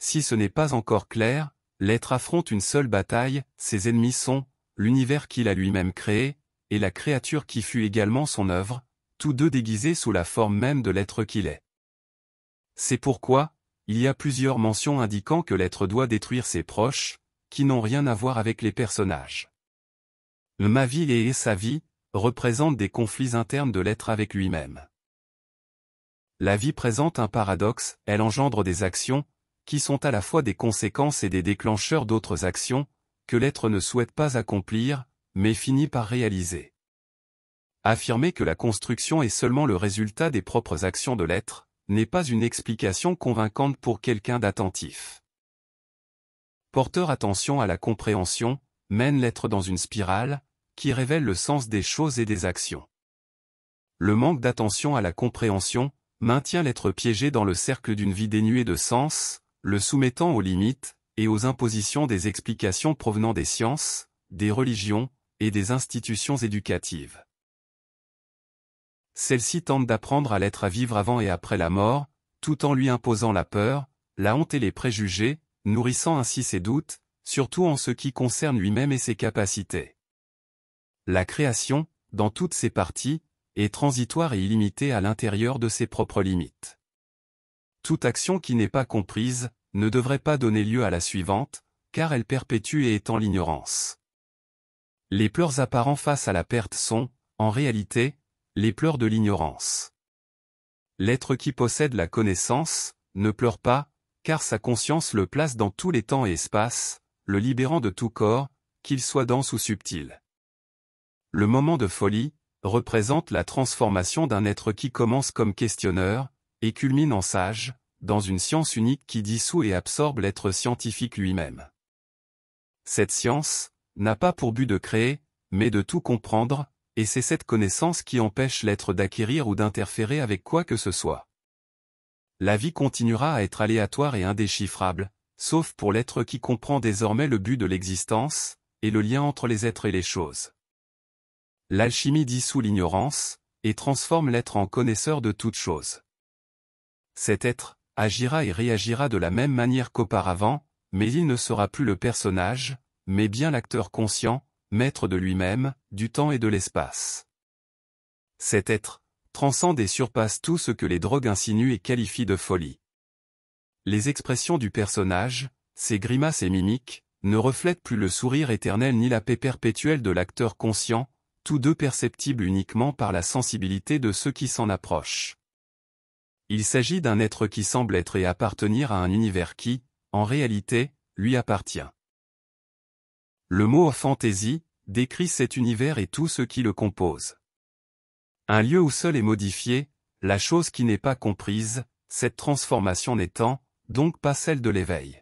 Si ce n'est pas encore clair, l'être affronte une seule bataille, ses ennemis sont l'univers qu'il a lui-même créé, et la créature qui fut également son œuvre, tous deux déguisés sous la forme même de l'être qu'il est. C'est pourquoi, il y a plusieurs mentions indiquant que l'être doit détruire ses proches, qui n'ont rien à voir avec les personnages. Le ma vie et sa vie représentent des conflits internes de l'être avec lui-même. La vie présente un paradoxe, elle engendre des actions, qui sont à la fois des conséquences et des déclencheurs d'autres actions, que l'être ne souhaite pas accomplir, mais finit par réaliser. Affirmer que la construction est seulement le résultat des propres actions de l'être, n'est pas une explication convaincante pour quelqu'un d'attentif. Porteur attention à la compréhension, mène l'être dans une spirale, qui révèle le sens des choses et des actions. Le manque d'attention à la compréhension, maintient l'être piégé dans le cercle d'une vie dénuée de sens, le soumettant aux limites, et aux impositions des explications provenant des sciences, des religions, et des institutions éducatives. Celles-ci tentent d'apprendre à l'être à vivre avant et après la mort, tout en lui imposant la peur, la honte et les préjugés, nourrissant ainsi ses doutes, surtout en ce qui concerne lui-même et ses capacités. La création, dans toutes ses parties, est transitoire et illimitée à l'intérieur de ses propres limites. Toute action qui n'est pas comprise, ne devrait pas donner lieu à la suivante, car elle perpétue et étend l'ignorance. Les pleurs apparents face à la perte sont, en réalité, les pleurs de l'ignorance. L'être qui possède la connaissance, ne pleure pas, car sa conscience le place dans tous les temps et espaces, le libérant de tout corps, qu'il soit dense ou subtil. Le moment de folie représente la transformation d'un être qui commence comme questionneur, et culmine en sage, dans une science unique qui dissout et absorbe l'être scientifique lui-même. Cette science n'a pas pour but de créer, mais de tout comprendre, et c'est cette connaissance qui empêche l'être d'acquérir ou d'interférer avec quoi que ce soit. La vie continuera à être aléatoire et indéchiffrable, sauf pour l'être qui comprend désormais le but de l'existence, et le lien entre les êtres et les choses. L'alchimie dissout l'ignorance, et transforme l'être en connaisseur de toutes choses. Cet être agira et réagira de la même manière qu'auparavant, mais il ne sera plus le personnage, mais bien l'acteur conscient, maître de lui-même, du temps et de l'espace. Cet être transcende et surpasse tout ce que les drogues insinuent et qualifient de folie. Les expressions du personnage, ses grimaces et mimiques, ne reflètent plus le sourire éternel ni la paix perpétuelle de l'acteur conscient, tous deux perceptibles uniquement par la sensibilité de ceux qui s'en approchent. Il s'agit d'un être qui semble être et appartenir à un univers qui, en réalité, lui appartient. Le mot fantaisie décrit cet univers et tout ce qui le compose. Un lieu où seul est modifié, la chose qui n'est pas comprise, cette transformation n'étant, donc pas celle de l'éveil.